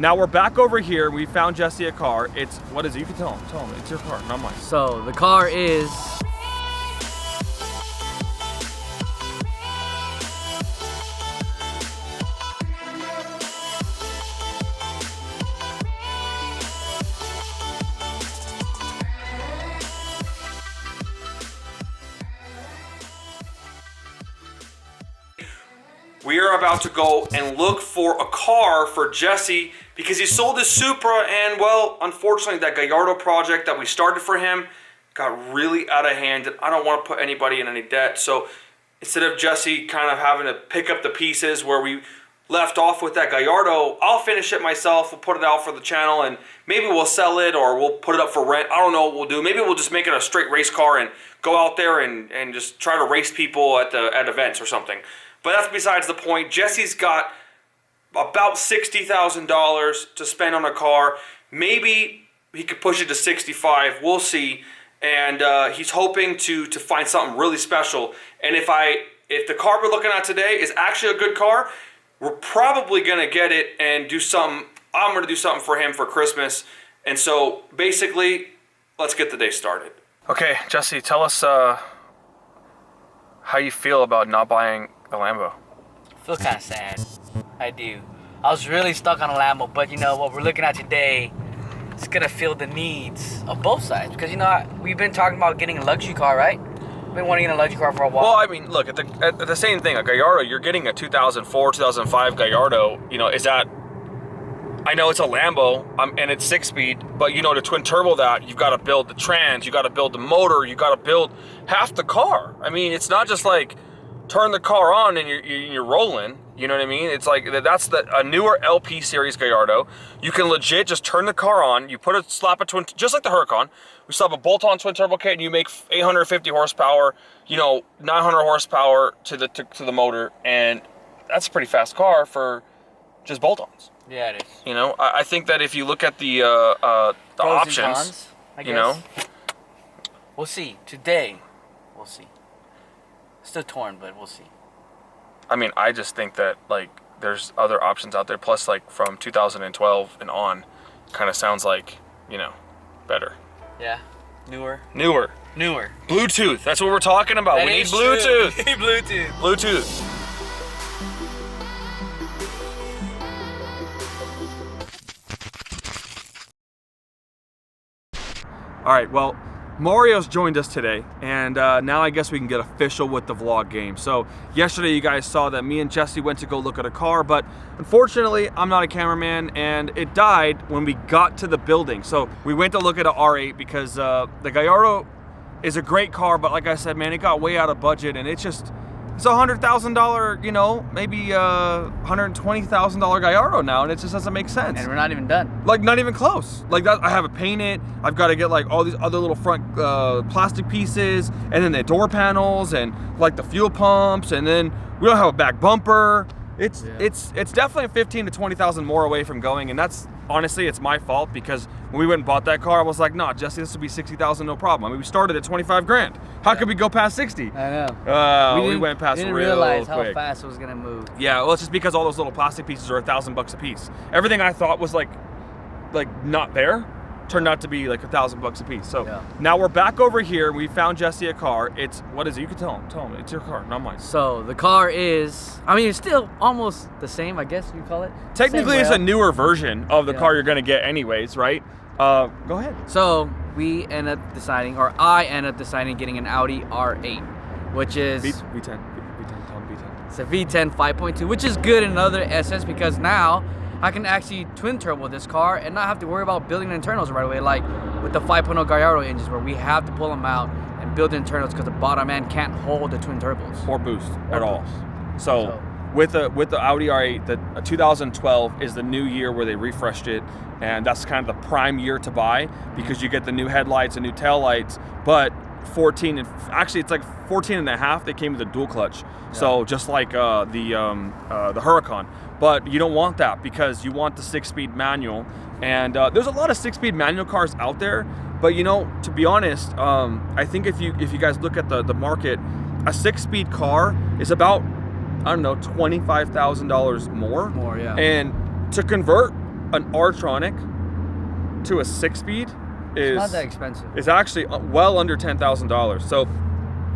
Now we're back over here. We found Jesse a car. It's, what is it? You can tell him. Tell him. It's your car, not mine. So the car is... We are about to go and look for a car for Jesse because he sold his Supra, and well, unfortunately that Gallardo project that we started for him got really out of hand, and I don't want to put anybody in any debt. So instead of Jesse kind of having to pick up the pieces where we left off with that Gallardo, I'll finish it myself. We'll put it out for the channel, and maybe we'll sell it or we'll put it up for rent. I don't know what we'll do. Maybe we'll just make it a straight race car and go out there and just try to race people at events or something. But that's besides the point. Jesse's got about $60,000 to spend on a car. Maybe he could push it to 65. We'll see. And he's hoping to find something really special. And if the car we're looking at today is actually a good car, we're probably gonna get it and do something. I'm gonna do something for him for Christmas. And so basically, let's get the day started. Okay, Jesse, tell us how you feel about not buying a Lambo. I feel kind of sad. I do. I was really stuck on a Lambo, but you know what we're looking at today is gonna fill the needs of both sides. Because you know we've been talking about getting a luxury car, right? We've been wanting to get a luxury car for a while. Well, I mean, look at the same thing. A Gallardo, you're getting a 2004, 2005 Gallardo. You know, is that? I know it's a Lambo and it's 6-speed, but you know, to twin turbo that, you've got to build the trans, you got to build the motor, you got to build half the car. I mean, it's not just like turn the car on and you're rolling. You know what I mean? It's like that's a newer LP series Gallardo. You can legit just turn the car on. You slap a twin, just like the Huracan. We slap a bolt-on twin turbo kit, and you make 850 horsepower. You know, 900 horsepower to the motor, and that's a pretty fast car for just bolt-ons. Yeah, it is. You know, I think that if you look at the options, cons, I guess. You know, we'll see. Today, we'll see. Still torn, but we'll see. I mean, I just think that like there's other options out there. Plus, like from 2012 and on, kind of sounds like, you know, better. Yeah, newer. Bluetooth. That's what we're talking about. That we need is true. Bluetooth. We need Bluetooth. Bluetooth. All right, well, Mario's joined us today, and now I guess we can get official with the vlog game. So yesterday you guys saw that me and Jesse went to go look at a car, but unfortunately I'm not a cameraman, and it died when we got to the building. So we went to look at an R8 because the Gallardo is a great car, but like I said, man, it got way out of budget, and it's a $100,000, you know, maybe $120,000 Gallardo now, and it just doesn't make sense. And we're not even done. Like, not even close. Like that, I have it painted. I've got to get like all these other little front plastic pieces, and then the door panels, and like the fuel pumps, and then we don't have a back bumper. It's definitely 15 to 20,000 more away from going, and that's honestly, it's my fault, because when we went and bought that car, I was like, nah, Jesse, this would be 60,000, no problem. I mean, we started at 25 grand. How could we go past 60? I know. We went past real quick. We didn't realize how fast it was gonna move. Yeah, well, it's just because all those little plastic pieces are $1,000 a piece. Everything I thought was like not there turned out to be like $1,000 a piece. So now we're back over here. We found Jesse a car. It's, what is it? You can tell him. It's your car, not mine. So the car is, I mean, it's still almost the same, I guess you call it. Technically, it's a newer version of the car you're gonna get anyways, right? Go ahead. So we end up deciding, or I end up deciding, getting an Audi R8, which is V10. Tell him V10. It's a V10 5.2, which is good in another essence, because now I can actually twin turbo this car and not have to worry about building the internals right away, like with the 5.0 Gallardo engines, where we have to pull them out and build the internals because the bottom end can't hold the twin turbos or boost at all. So with the Audi R8, the 2012 is the new year where they refreshed it, and that's kind of the prime year to buy, because you get the new headlights and new tail lights. But 14, and actually it's like 14 and a half, they came with a dual clutch. So just like the Huracan. But you don't want that, because you want the 6-speed manual. And there's a lot of 6-speed manual cars out there, but you know, to be honest, I think if you guys look at the market, a 6-speed car is about, I don't know, $25,000 more. More, yeah. And to convert an R-tronic to a 6-speed is not that expensive. It's actually well under $10,000. So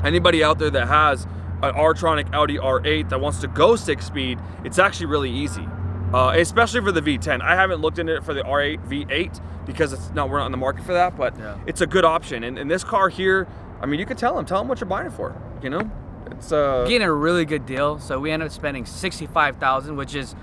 anybody out there that has an R-tronic Audi R8 that wants to go 6-speed, it's actually really easy. Especially for the V10. I haven't looked into it for the R8 V8 because we're not on the market for that, but it's a good option. And this car here, I mean, you could tell them what you're buying it for. You know, it's getting a really good deal. So we ended up spending $65,000, which is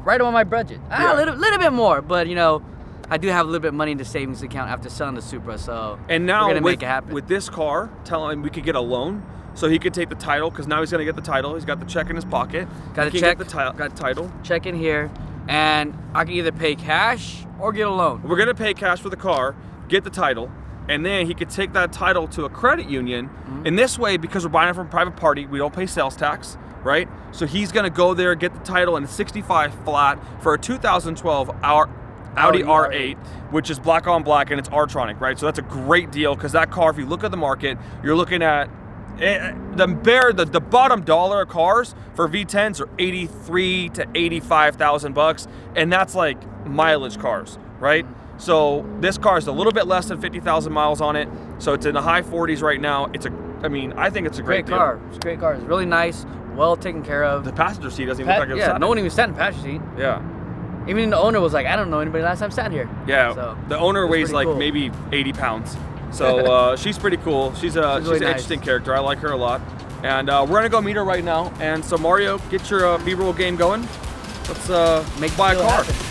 right on my budget. A little bit more, but you know, I do have a little bit of money in the savings account after selling the Supra. So and now we're gonna make it happen. With this car, tell him we could get a loan. So he could take the title, because now he's gonna get the title. He's got the check in his pocket. Got the check. Got title. Check in here, and I can either pay cash or get a loan. We're gonna pay cash for the car, get the title, and then he could take that title to a credit union. In this way, because we're buying it from a private party, we don't pay sales tax, right? So he's gonna go there, get the title, and 65 flat for a 2012 Audi R8, which is black on black, and it's R-tronic, right? So that's a great deal, because that car, if you look at the market, you're looking at the bottom dollar of cars for V10s are 83 to 85,000 bucks, and that's like mileage cars, right? So this car is a little bit less than 50,000 miles on it, so it's in the high 40s right now. I mean, I think it's a great car. It's a great car. It's really nice, well taken care of. The passenger seat doesn't even look like it's no one even sat in the passenger seat. Yeah. Even the owner was like, I don't know anybody last time sat here. Yeah. So, the owner weighs like cool. maybe 80 pounds. So she's pretty cool. She's really an nice. interesting character. I like her a lot. And we're gonna go meet her right now. And so Mario, get your B-roll game going. Let's buy a car. Happen.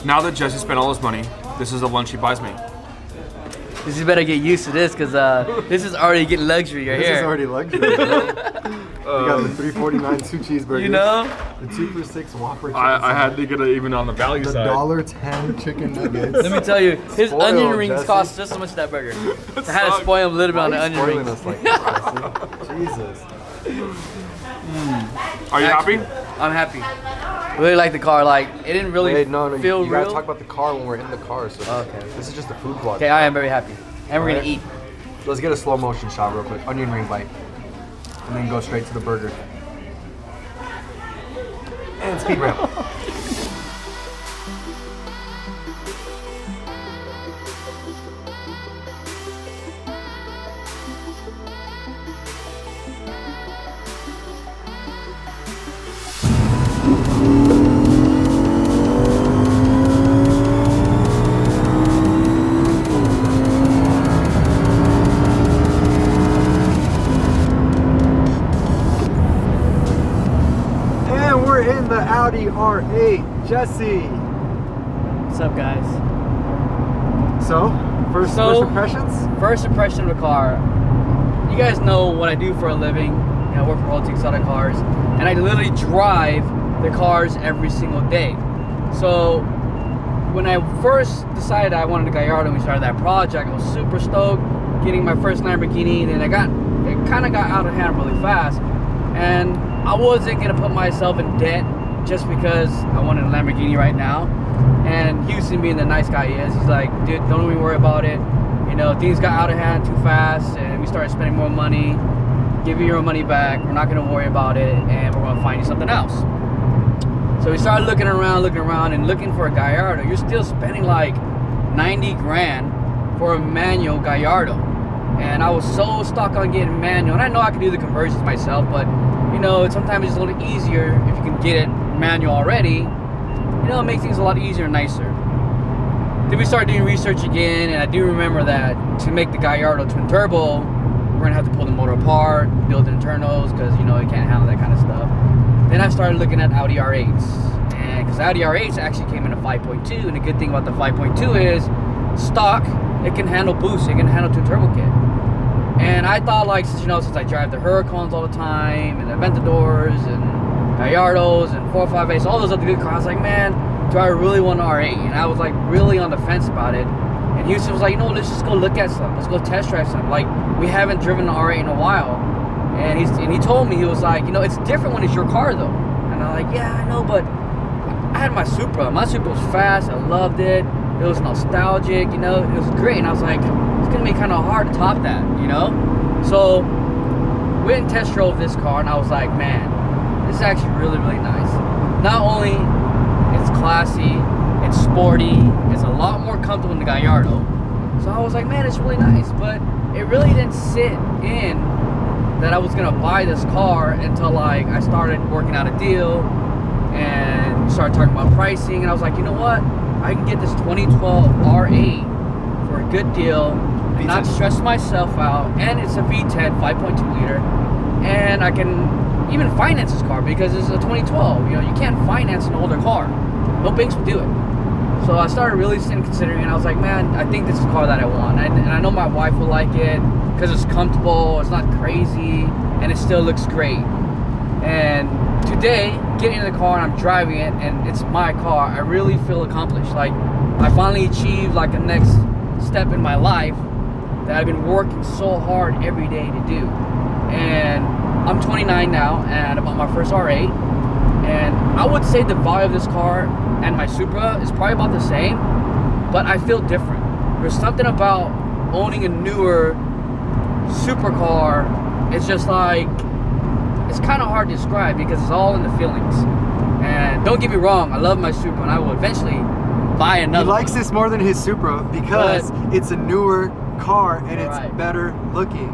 Now that Jesse spent all his money, this is the lunch he buys me. You better get used to this, because this is already getting luxury right here. This is already luxury. We got the $3.49 2 cheeseburgers. You know? The 2 for $6 Whopper chicken. I had to get it even on the value the side. $1.10 chicken nuggets. Let me tell you, his Spoiled, onion rings Jesse. cost just as much as that burger. I had to spoil him a little bit on the onion spoiling rings. us like that, Jesse? Jesus. Are you happy? I'm happy. Really like the car. Like, it didn't really feel you real. gotta talk about the car when we're in the car. So Okay. This is just a food vlog. Okay, I am very happy. And we're Alright. gonna eat. Let's get a slow motion shot real quick. Onion ring bite. And then go straight to the burger. And speed ramp. In the Audi R8, Jesse. What's up, guys? So, first impressions? First impression of the car. You guys know what I do for a living. You know, I work for Royalty Exotic Cars, and I literally drive the cars every single day. So, when I first decided I wanted a Gallardo and we started that project, I was super stoked getting my first Lamborghini, and it kind of got out of hand really fast. And I wasn't gonna put myself in debt just because I wanted a Lamborghini right now. And Houston, being the nice guy he is, he's like, dude, don't even worry about it. You know, things got out of hand too fast, and we started spending more money. Give you your money back. We're not gonna worry about it, and we're gonna find you something else. So we started looking around, and looking for a Gallardo. You're still spending like 90 grand for a manual Gallardo. And I was so stuck on getting manual. And I know I can do the conversions myself, but you know, sometimes it's a little easier if you can get it manual already. You know, it makes things a lot easier and nicer. Then we started doing research again, and I do remember that to make the Gallardo twin turbo, we're gonna have to pull the motor apart, build internals, because you know, it can't handle that kind of stuff. Then I started looking at Audi R8s, and because Audi R8s actually came in a 5.2, and the good thing about the 5.2 is stock, it can handle boost, it can handle twin turbo kit. And I thought, like, since I drive the Huracans all the time, and Aventadors, and Gallardos, and 458s, all those other good cars, I was like, man, do I really want an R8? And I was like really on the fence about it. And Houston was like, you know, let's just go look at some. Let's go test drive some. Like, we haven't driven an R8 in a while. And he told me, he was like, you know, it's different when it's your car though. And I'm like, yeah, I know, but I had my Supra. My Supra was fast. I loved it. It was nostalgic, you know. It was great. And I was like, it's gonna be kind of hard to top that, you know. So went and test drove this car, and I was like, man, this is actually really, really nice. Not only it's classy, it's sporty, it's a lot more comfortable than the Gallardo. So I was like, man, it's really nice. But it really didn't sit in that I was gonna buy this car until like I started working out a deal and started talking about pricing, and I was like, you know what, I can get this 2012 R8 for a good deal and not stress myself out, and it's a V10 5.2 liter, and I can even finance this car because it's a 2012. You know, you can't finance an older car. No banks will do it. So I started really considering, and I was like, man, I think this is a car that I want, and I know my wife will like it because it's comfortable, it's not crazy, and it still looks great. And today, getting in the car and I'm driving it, and it's my car, I really feel accomplished. Like, I finally achieved like a next step in my life that I've been working so hard every day to do. And I'm 29 now, and I bought my first R8, and I would say the value of this car and my Supra is probably about the same, but I feel different. There's something about owning a newer supercar. It's just like, it's kind of hard to describe because it's all in the feelings. And don't get me wrong, I love my Supra, and I will eventually buy another. He likes this more than his Supra because it's a newer car and it's better looking,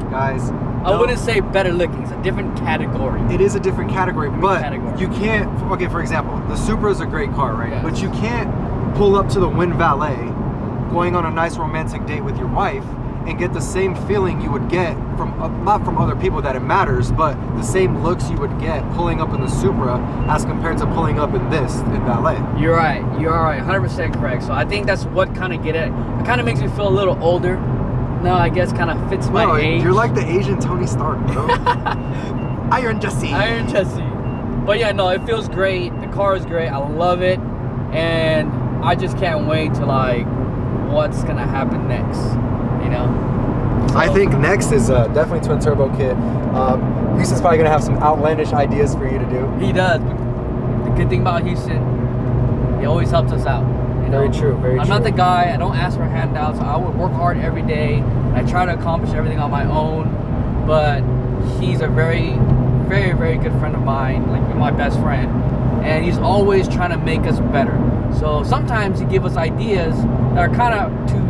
guys. I wouldn't say better looking. It's a different category. It is a different category, but you can't. Okay, for example, the Supra is a great car, right? Yes. But you can't pull up to the Wind Valet, going on a nice romantic date with your wife, and get the same feeling you would get from, not from other people that it matters, but the same looks you would get pulling up in the Supra as compared to pulling up in this, in Valet. You're right, 100% correct. So I think that's what kind of get it. It kind of makes me feel a little older. No, I guess kind of fits my age. You're like the Asian Tony Stark, bro. Iron Jesse. Iron Jesse. But yeah, no, it feels great. The car is great. I love it. And I just can't wait to like what's going to happen next. You know? So. I think next is definitely twin turbo kit. Houston's probably gonna have some outlandish ideas for you to do. He does. But the good thing about Houston, he always helps us out. You know? Very true. I'm not the guy. I don't ask for handouts. I would work hard every day. I try to accomplish everything on my own. But he's a very, very, very good friend of mine. Like my best friend, and he's always trying to make us better. So sometimes he gives us ideas that are kind of too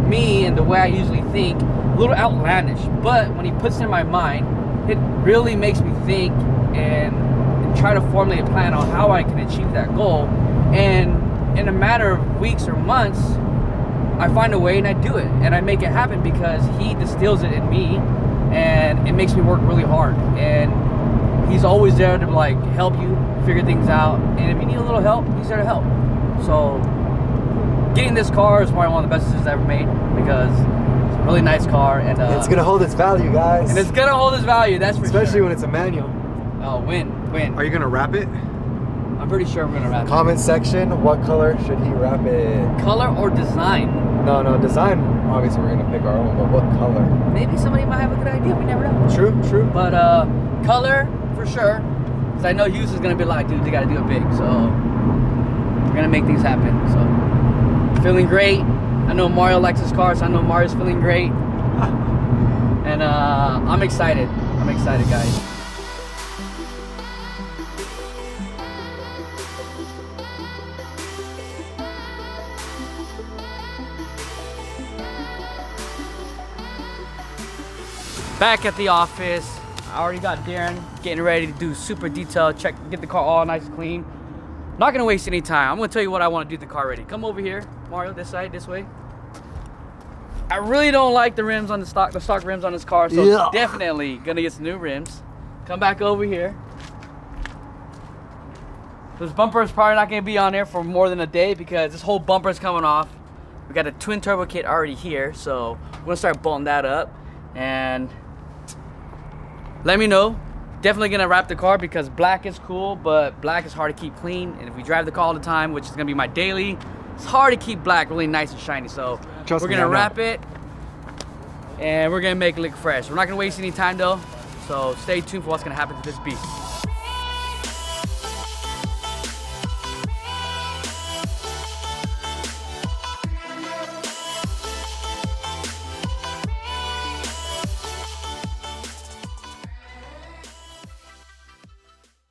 me and the way I usually think, a little outlandish, but when he puts it in my mind, it really makes me think and try to formulate a plan on how I can achieve that goal. And in a matter of weeks or months, I find a way and I do it, and I make it happen because he distills it in me, and it makes me work really hard. And he's always there to like help you figure things out, and if you need a little help, he's there to help. So getting this car is probably one of the best decisions I've ever made because it's a really nice car, and it's gonna hold its value, guys. And it's gonna hold its value, that's for Especially when it's a manual. Oh, win. Are you gonna wrap it? I'm pretty sure we're gonna wrap it. Comment section, what color should he wrap it? Color or design? No, design, obviously we're gonna pick our own, but what color? Maybe somebody might have a good idea, we never know. True. But color, for sure. Because I know Houston's gonna be like, dude, they gotta do it big, so we're gonna make things happen, so. Feeling great. I know Mario likes his car, so I know Mario's feeling great. And I'm excited. I'm excited, guys. Back at the office. I already got Darren getting ready to do super detailed check, get the car all nice and clean. Not gonna waste any time. I'm gonna tell you what I want to do to the car ready. Come over here, Mario, this side, this way. I really don't like the rims on the stock rims on this car, so definitely gonna get some new rims. Come back over here. This bumper is probably not gonna be on there for more than a day because this whole bumper is coming off. We got a twin turbo kit already here, so we're gonna start bolting that up. And let me know definitely gonna wrap the car because black is cool, but black is hard to keep clean. And if we drive the car all the time, which is gonna be my daily, it's hard to keep black really nice and shiny. So we're gonna wrap it and we're gonna make it look fresh. We're not gonna waste any time though. So stay tuned for what's gonna happen to this beast.